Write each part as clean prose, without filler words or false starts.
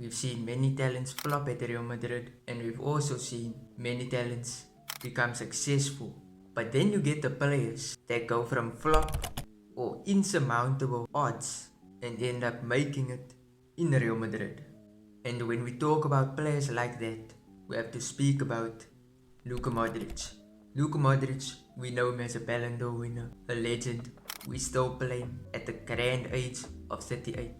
We've seen many talents flop at Real Madrid, and we've also seen many talents become successful. But then you get the players that go from flop or insurmountable odds and end up making it in Real Madrid. And when we talk about players like that, we have to speak about Luka Modric. Luka Modric, we know him as a Ballon d'Or winner, a legend. We still play him at the grand age of 38.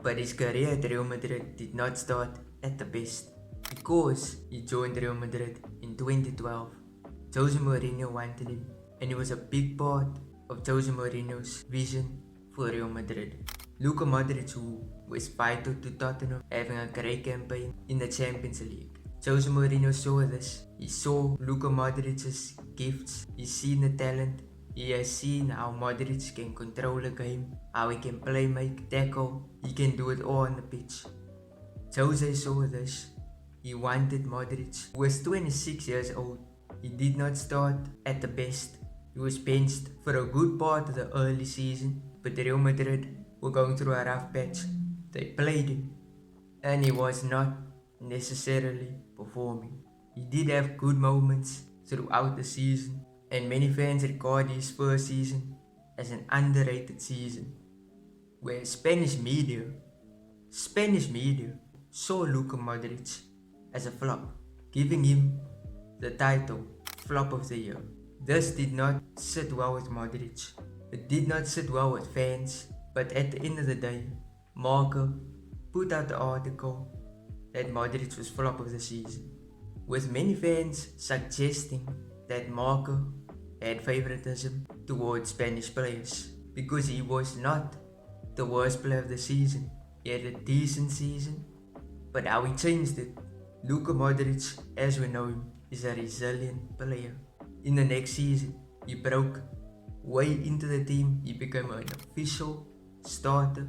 But his career at Real Madrid did not start at the best, because he joined Real Madrid in 2012. Jose Mourinho wanted him, and he was a big part of Jose Mourinho's vision for Real Madrid. Luka Modric, who was vital to Tottenham having a great campaign in the Champions League. Jose Mourinho saw this. He saw Luka Modric's gifts. He's seen the talent. He has seen how Modric can control a game, how he can play, make, tackle. He can do it all on the pitch. Jose saw this. He wanted Modric, who was 26 years old. He did not start at the best. He was benched for a good part of the early season, but Real Madrid were going through a rough patch. They played him, and he was not necessarily performing. He did have good moments throughout the season, and many fans regard his first season as an underrated season, where Spanish media saw Luka Modric as a flop, giving him the title Flop of the Year. This did not sit well with Modric. It did not sit well with fans, but at the end of the day, Marca put out the article that Modric was flop of the season, with many fans suggesting that Marca had favoritism towards Spanish players because he was not the worst player of the season. He had a decent season, but how he changed it. Luka Modric, as we know him, is a resilient player. In the next season, he broke way into the team. He became an official starter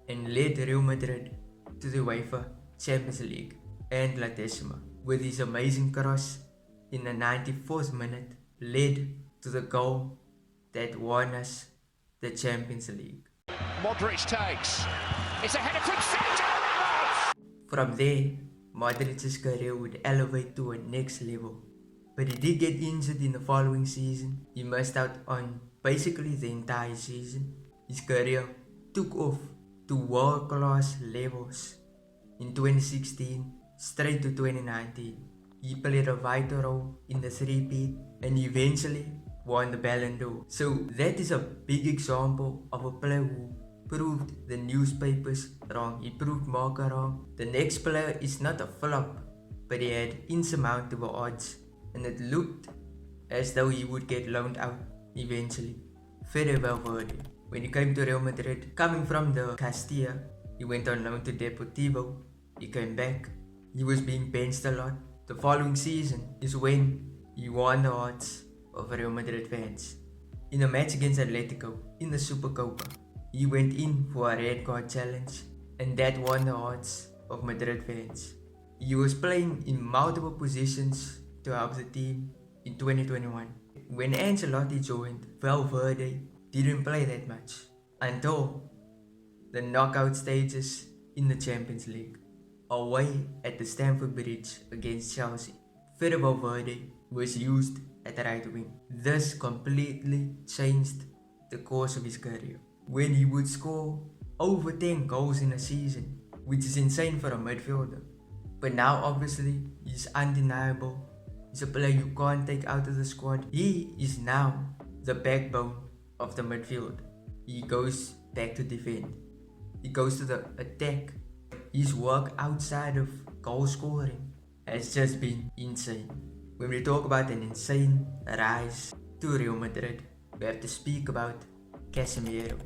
and led Real Madrid to the UEFA Champions League and La Decima, with his amazing cross in the 94th minute led to the goal that won us the Champions League. Modric takes. It's a header from Sergio. From there, Modric's career would elevate to a next level. But he did get injured in the following season. He missed out on basically the entire season. His career took off to world-class levels in 2016 straight to 2019. He played a vital role in the three-peat and eventually won the Ballon d'Or. So that is a big example of a player who proved the newspapers wrong. He proved Marca wrong. The next player is not a flop, but he had insurmountable odds, and it looked as though he would get loaned out eventually. Federico Valverde. When he came to Real Madrid, coming from the Castilla, he went on loan to Deportivo. He came back. He was being benched a lot. The following season is when he won the hearts of Real Madrid fans. In a match against Atletico in the Supercopa, he went in for a red card challenge, and that won the hearts of Madrid fans. He was playing in multiple positions to help the team in 2021. When Ancelotti joined, Valverde didn't play that much until the knockout stages in the Champions League, away at the Stamford Bridge against Chelsea. Federico Valverde was used at the right wing. This completely changed the course of his career, when he would score over 10 goals in a season, which is insane for a midfielder. But now obviously he's undeniable. He's a player you can't take out of the squad. He is now the backbone of the midfield. He goes back to defend. He goes to the attack. His work outside of goal scoring has just been insane. When we talk about an insane rise to Real Madrid, we have to speak about Casemiro.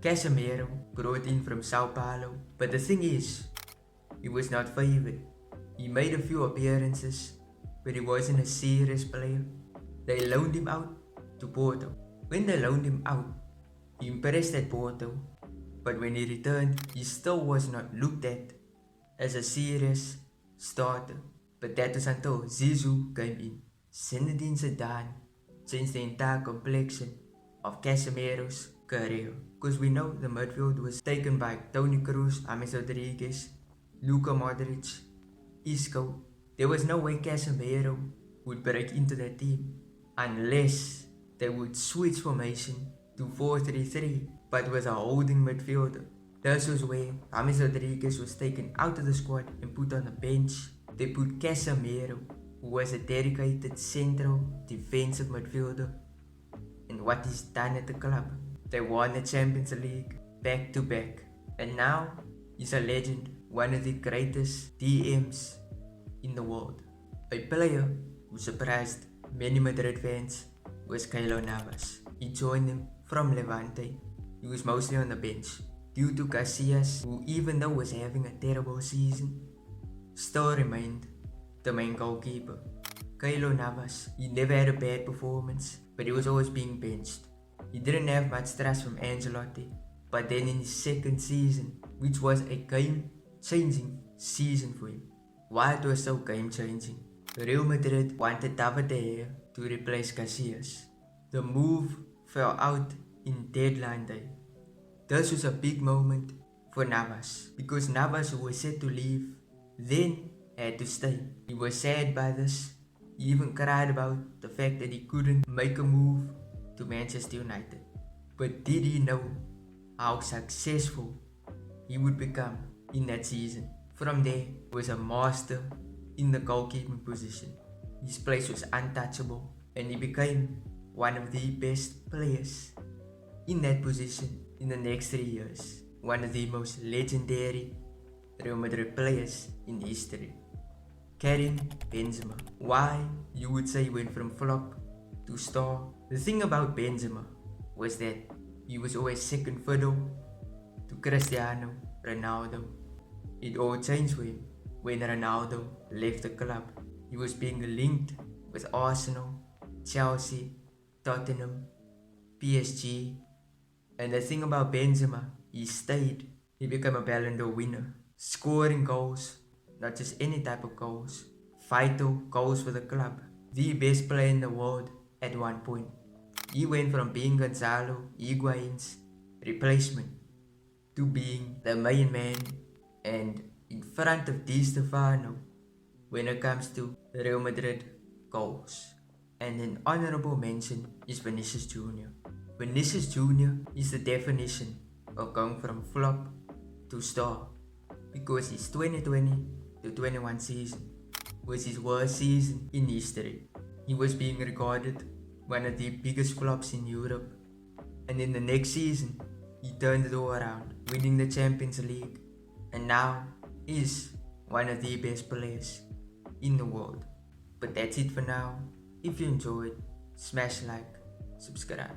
Casemiro brought in from Sao Paulo, but the thing is, he was not favoured. He made a few appearances, but he wasn't a serious player. They loaned him out to Porto. When they loaned him out, he impressed at Porto, but when he returned, he still was not looked at as a serious starter. But that was until Zizou came in. Zinedine Zidane changed the entire complexion of Casemiro's career, because we know the midfield was taken by Toni Kroos, James Rodriguez, Luka Modric, Isco. There was no way Casemiro would break into that team unless they would switch formation to 4-3-3 but with a holding midfielder. This was where James Rodriguez was taken out of the squad and put on the bench. They put Casemiro, who was a dedicated central defensive midfielder, and what he's done at the club. They won the Champions League back to back, and now he's a legend, one of the greatest DMs in the world. A player who surprised many Madrid fans was Keylor Navas. He joined them from Levante. He was mostly on the bench due to Casillas, who even though was having a terrible season, still remained the main goalkeeper. Keylor Navas, he never had a bad performance, but he was always being benched. He didn't have much trust from Ancelotti, but then in his second season, which was a game-changing season for him. Why it was so game-changing? Real Madrid wanted David De Gea to replace Casillas. The move fell out in deadline day. This was a big moment for Navas, because Navas, who was set to leave, then had to stay. He was sad by this. He even cried about the fact that he couldn't make a move to Manchester United. But did he know how successful he would become in that season? From there, he was a master in the goalkeeping position. His place was untouchable, and he became one of the best players in that position in the next 3 years. One of the most legendary Real Madrid players in history. Karim Benzema. Why you would say he went from flop to star? The thing about Benzema was that he was always second fiddle to Cristiano Ronaldo. It all changed for him when Ronaldo left the club. He was being linked with Arsenal, Chelsea, Tottenham, PSG. And the thing about Benzema, he stayed. He became a Ballon d'Or winner, scoring goals, not just any type of goals, vital goals for the club. The best player in the world at one point. He went from being Gonzalo Higuain's replacement to being the main man and in front of Di Stefano when it comes to Real Madrid goals. And an honorable mention is Vinicius Jr. Vinicius Jr. is the definition of going from flop to star, because his 2020 to 21 season was his worst season in history. He was being regarded one of the biggest flops in Europe, and in the next season he turned it all around, winning the Champions League, and now is one of the best players in the world. But that's it for now. If you enjoyed, smash like, subscribe.